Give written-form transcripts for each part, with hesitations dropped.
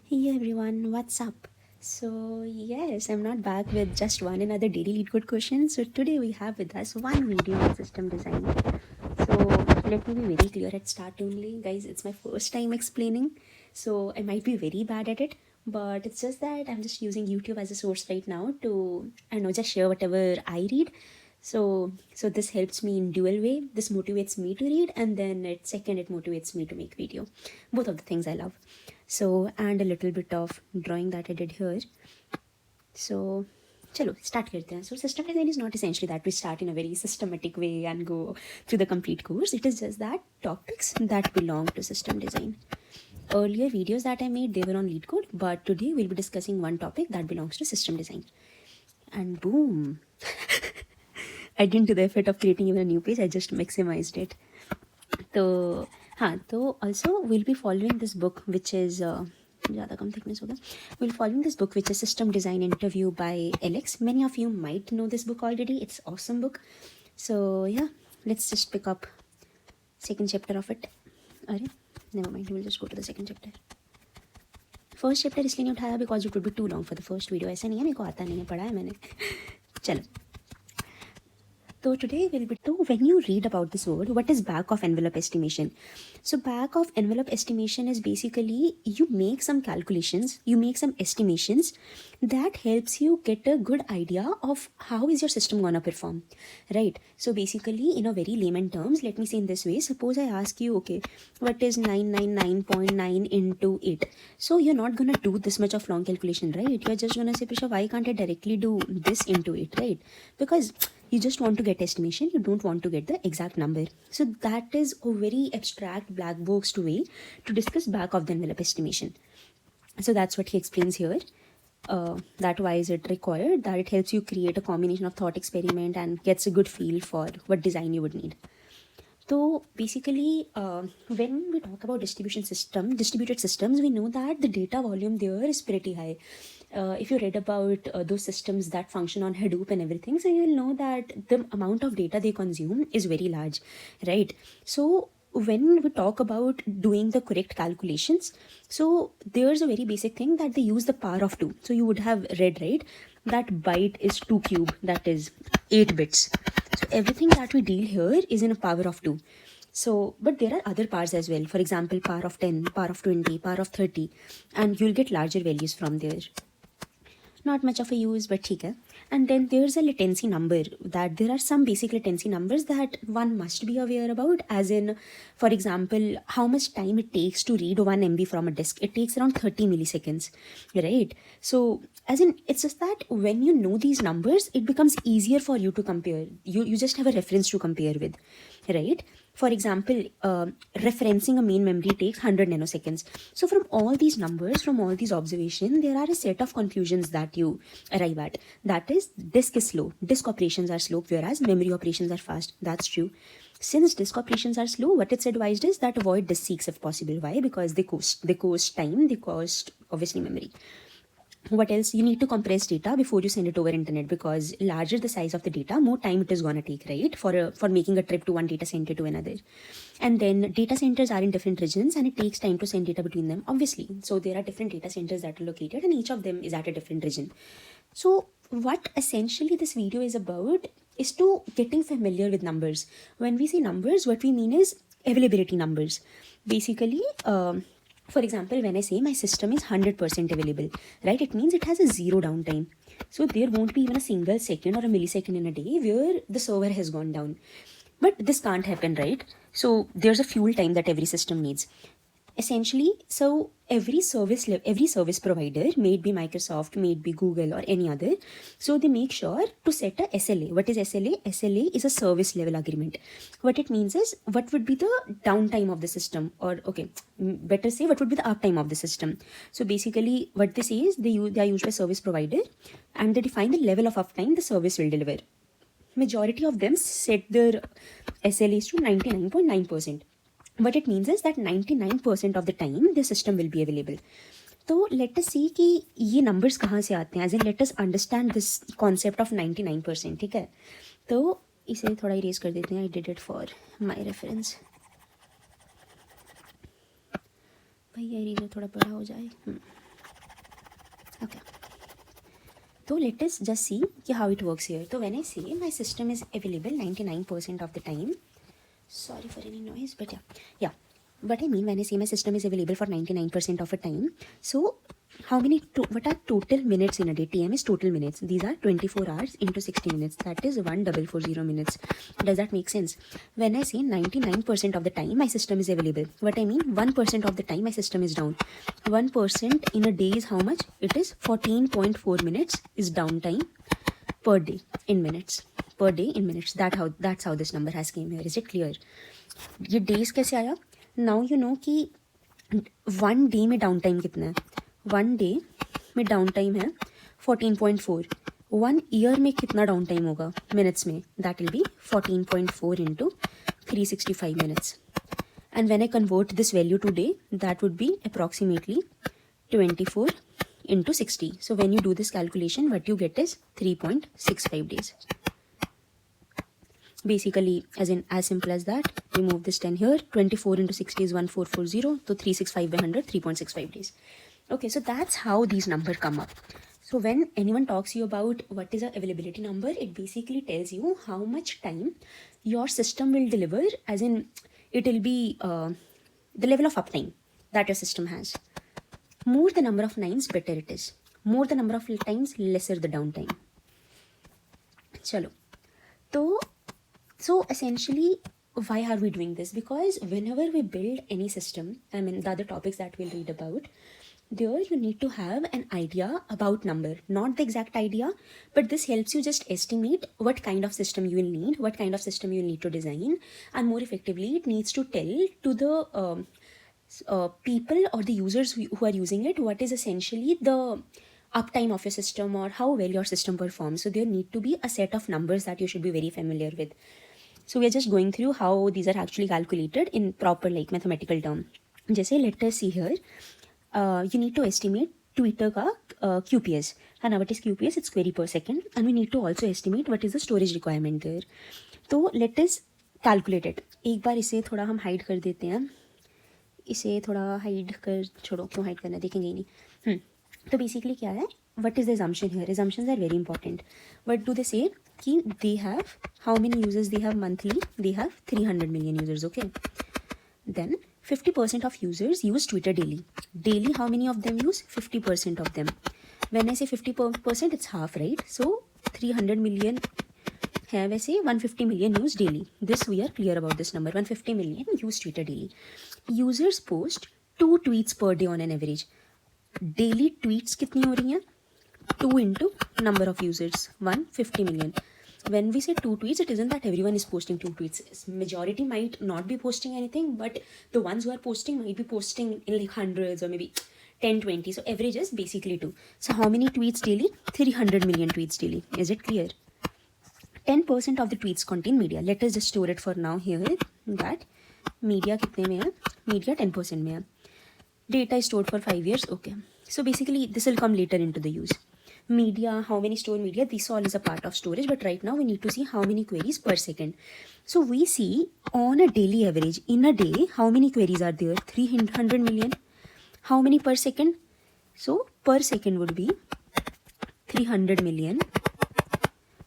Hey everyone, what's up? So, yes, I'm not back with just one another daily lead code question. So, today we have with us one video on system design. So, let me be very clear at start only, guys. It's my first time explaining, so I might be very bad at it, but it's just that I'm just using YouTube as a source right now to, I don't know, just share whatever I read. So this helps me in dual way. This motivates me to read, and then it motivates me to make video. Both of the things I love. So, and a little bit of drawing that I did here. So चलो start करते हैं. So system design is not essentially that we start in a very systematic way and go through the complete course. It is just that topics that belong to system design. Earlier videos that I made, they were on lead code, but today we'll be discussing one topic that belongs to system design. And boom, I didn't do the effort of creating even a new page, I just maximized it. तो हाँ, तो also we'll be following this book which is ज़्यादा कम thickness होगा. We'll following this book which is System Design Interview by Alex. Many of you might know this book already. It's awesome book. So yeah, let's just pick up second chapter of it. अरे never mind, we'll just go to the second chapter. First chapter इसलिए नहीं उठाया because it would be too long for the first video. ऐसा नहीं है, मेरे को आता नहीं है, पढ़ा है मैंने. चलो, so today will be, so when you read about this word, what is back of envelope estimation? So back of envelope estimation is basically you make some calculations, you make some estimations that helps you get a good idea of how is your system gonna perform, right? So basically in a very layman terms, let me say in this way, suppose I ask you, okay, what is 999.9 into 8? So you're not gonna do this much of long calculation, right? You're just gonna say, Prisha, why can't I directly do this into it, right? Because you just want to get estimation, you don't want to get the exact number. So that is a very abstract black box way to discuss back of the envelope estimation. So that's what he explains here. That why is it required, that it helps you create a combination of thought experiment and gets a good feel for what design you would need. So basically, when we talk about distributed systems, we know that the data volume there is pretty high. If you read about those systems that function on Hadoop and everything, so you'll know that the amount of data they consume is very large, right? So when we talk about doing the correct calculations, so there's a very basic thing that they use the power of 2. So you would have read, right, that byte is 2 cube, that is 8 bits. So everything that we deal here is in a power of 2. So, but there are other powers as well. For example, power of 10, power of 20, power of 30, and you'll get larger values from there. Not much of a use, but ठीक है. And then there's a latency number, that there are some basic latency numbers that one must be aware about, as in, for example, how much time it takes to read 1 MB from a disk. It takes around 30 milliseconds, right? So as in, it's just that when you know these numbers, it becomes easier for you to compare. You just have a reference to compare with, right? For example, referencing a main memory takes 100 nanoseconds. So from all these numbers, from all these observations, there are a set of conclusions that you arrive at. That is, disk is slow. Disk operations are slow, whereas memory operations are fast. That's true. Since disk operations are slow, what it's advised is that avoid disk seeks if possible. Why? Because they cost time, they cost obviously memory. What else? You need to compress data before you send it over internet, because larger the size of the data, more time it is going to take, right, for making a trip to one data center to another. And then data centers are in different regions and it takes time to send data between them, obviously. So there are different data centers that are located and each of them is at a different region. So what essentially this video is about is to getting familiar with numbers. When we say numbers, what we mean is availability numbers. Basically, for example, when I say my system is 100% available, right, it means it has a zero downtime. So there won't be even a single second or a millisecond in a day where the server has gone down. But this can't happen, right? So there's a fuel time that every system needs. Essentially, so every service provider, may it be Microsoft, may it be Google or any other, so they make sure to set a SLA. What is SLA? SLA is a service level agreement. What it means is, what would be the downtime of the system, or okay, better say, what would be the uptime of the system. So basically what they say is, they are used by service provider and they define the level of uptime the service will deliver. Majority of them set their SLAs to 99.9%. What it means is that 99% of the time the system will be available. तो let us see कि ये numbers कहाँ से आते हैं, as in let us understand this concept of 99%. ठीक है, तो इसे थोड़ा erase कर देते हैं. I did it for my reference. भैया eraser थोड़ा बड़ा हो जाए. Okay. So let us just see how it works here. So when I say my system is available 99% of the time, sorry for any noise, but yeah. What I mean when I say my system is available for 99% of the time, so what are total minutes in a day? TM is total minutes. These are 24 hours into 60 minutes. That is 1440 minutes. Does that make sense? When I say 99% of the time my system is available, what I mean 1% of the time my system is down. 1% in a day is how much? It is 14.4 minutes is downtime per day in minutes. Per day in minutes. That's how this number has came here. Is it clear? ये days कैसे आया? Now you know कि 1 day में down time कितना है. 1 day में down time है 14.4. 1 year में कितना डाउन टाइम होगा मिनट्स में? That will be 14.4 into 365 minutes. And when I convert this value to day, that would be approximately 24 into 60. So when you do this calculation, what you get is 3.65 days. Basically, as simple as that, remove this 10 here. 24 into 60 is 1440. So 365 by 100, 3.65 days. Okay, so that's how these numbers come up. So when anyone talks to you about what is a availability number, it basically tells you how much time your system will deliver, as in it will be the level of uptime that your system has. More the number of nines, better it is. More the number of times, lesser the downtime. Chalo. So essentially, why are we doing this? Because whenever we build any system, I mean the other topics that we'll read about, there you need to have an idea about number, not the exact idea, but this helps you just estimate what kind of system you will need, what kind of system you will need to design, and more effectively it needs to tell to the people or the users who are using it what is essentially the uptime of your system or how well your system performs. So there need to be a set of numbers that you should be very familiar with. So we are just going through how these are actually calculated in proper like mathematical term. जैसे let us see here, you need to estimate Twitter का QPS. And now what is QPS? It's query per second. And we need to also estimate what is the storage requirement there. तो let us calculate it. एक बार इसे थोड़ा हम hide कर देते हैं. इसे थोड़ा हाइड कर छोड़ो, क्यों हाइड करना, देखेंगे ही नहीं. तो बेसिकली क्या है, what is the assumption here? Assumptions are very important. What do they say? कि they have, how many users they have monthly? They have 300 million users, okay? Then 50% of users use Twitter daily. Daily, how many of them use? 50% of them. When I say 50%, it's half, right? So 300 million है वैसे 150 million use daily. This we are clear about this number. 150 million use Twitter daily. Users post 2 tweets per day on an average. Daily tweets कितनी हो रही हैं? 2 into number of users, 150 million. When we say 2 tweets, it isn't that everyone is posting 2 tweets. Majority might not be posting anything, but the ones who are posting might be posting in like hundreds or maybe 10, 20. So average is basically 2. So how many tweets daily? 300 million tweets daily. Is it clear? 10% of the tweets contain media. Let us just store it for now here that media कितने में है? Media 10% में है. Data is stored for 5 years. Okay. So basically this will come later into the use. Media, how many stored media, this all is a part of storage, but right now we need to see how many queries per second. So we see on a daily average, in a day, how many queries are there? 300 million. How many per second? So per second would be 300 million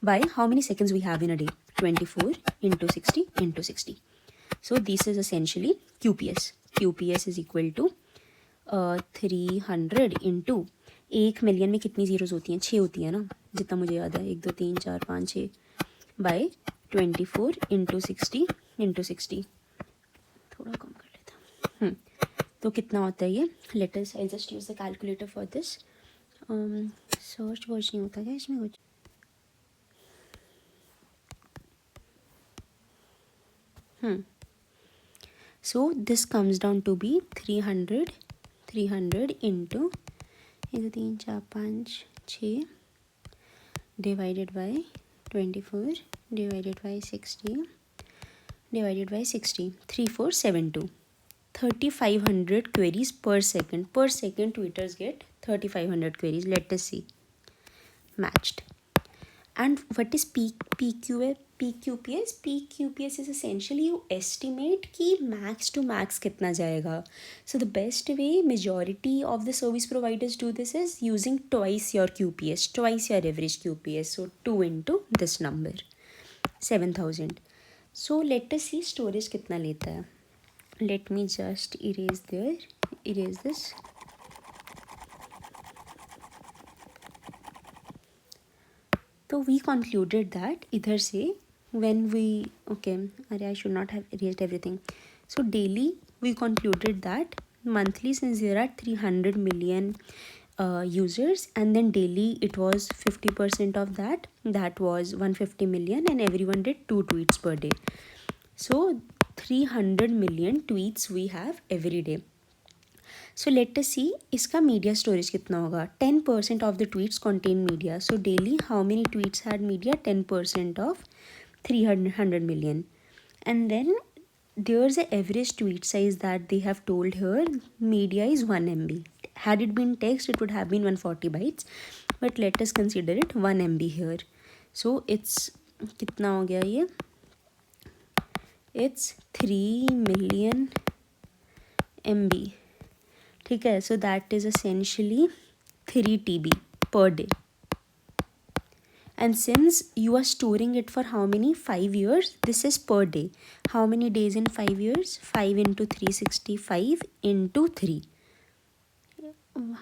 by how many seconds we have in a day? 24 into 60 into 60. So this is essentially QPS. QPS is equal to 300 into 1 million में कितनी zeros होती हैं? 6 होती हैं ना, जितना मुझे याद है. 1 2 3 4 5 6 बाय 24 into 60 into 60. थोड़ा कम कर लेता हूँ. तो कितना होता है ये? Let us, I just use the calculator for this. Search वर्च नहीं होता क्या इसमें कुछ? So this comes down to be 300 into 1 2 3 4 5 6 divided by 24 divided by 60 divided by 60. 3472. 3500 queries per second. Per second tweeters get 3500 queries. Let us see. Matched. And what is PQF? peak QPS is essentially you estimate कि max to max कितना जाएगा. So the best way majority of the service providers do this is using twice your QPS, twice your average QPS. So 2 into this number, 7000. So let us see storage कितना लेता है. Let me just erase this. So we concluded that इधर से when we I should not have erased everything. So daily we concluded that monthly, since there are 300 million users, and then daily it was 50% of that was 150 million, and everyone did 2 tweets per day. So 300 million tweets we have every day. So let us see इसका media storage कितना होगा. 10% of the tweets contain media. So daily how many tweets had media? 10% of 300 million. And then there's an average tweet size that they have told here. Media is 1 MB. Had it been text, it would have been 140 bytes. But let us consider it 1 MB here. So it's कितना हो गया ये? It's 3 million MB. ठीक है. So that is essentially 3 TB per day. And since you are storing it for how many? 5 years. This is per day. How many days in 5 years? 5 into 365 into 3.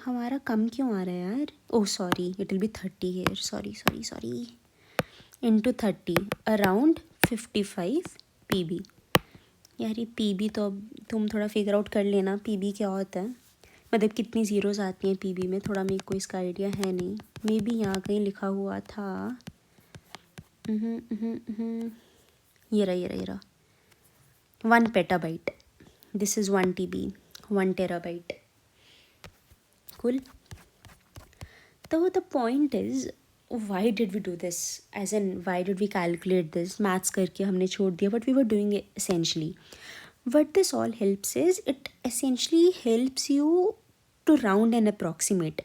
हमारा कम क्यों आ रहा है यार? Oh sorry, it will be 30 here. Sorry. Into 30, around 55 PB. यार ये PB तो अब तुम थोड़ा फिगर आउट कर लेना. PB क्या होता है, मतलब कितनी ज़ीरोज़ आती हैं PB में. थोड़ा मेरे को इसका आइडिया है नहीं. मे बी यहाँ कहीं लिखा हुआ था. ये रहा 1 petabyte. This is 1 TB, 1 terabyte. Cool. So the point is, why did we do this? As in, why did we calculate this? Maths करके हमने छोड़ दिया. What we were doing essentially. What this all helps is, it essentially helps you to round and approximate.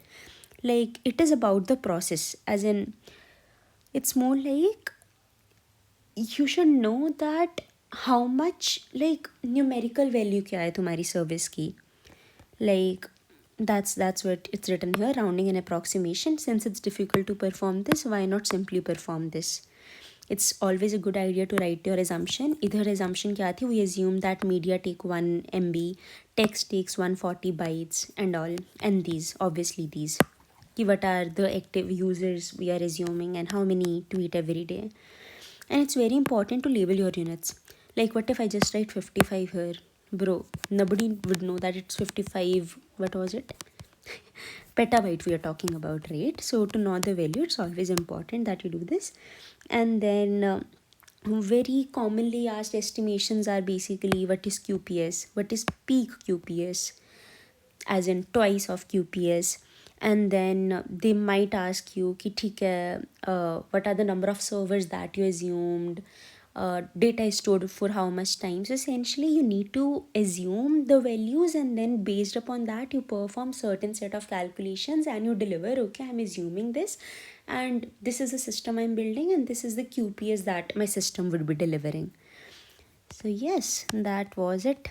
Like, it is about the process. As in, it's more like you should know that how much, like, numerical value क्या है तुम्हारी service की. Like, that's what it's written here, rounding and approximation. Since it's difficult to perform this, why not simply perform this? It's always a good idea to write your assumption. इधर assumption क्या थी? We assume that media take 1 MB, text takes 140 bytes and all. And these, obviously these. What are the active users we are assuming and how many tweet every day. And it's very important to label your units. Like, what if I just write 55 here? Bro, nobody would know that it's 55, what was it? Petabyte we are talking about, right? So to know the value, it's always important that you do this. And then very commonly asked estimations are basically, what is QPS? What is peak QPS? As in twice of QPS. And then they might ask you कि ठीक है, what are the number of servers that you assumed, data is stored for how much time. So essentially you need to assume the values, and then based upon that you perform certain set of calculations and you deliver. Okay, I'm assuming this, and this is the system I'm building, and this is the QPS that my system would be delivering. So yes, that was it.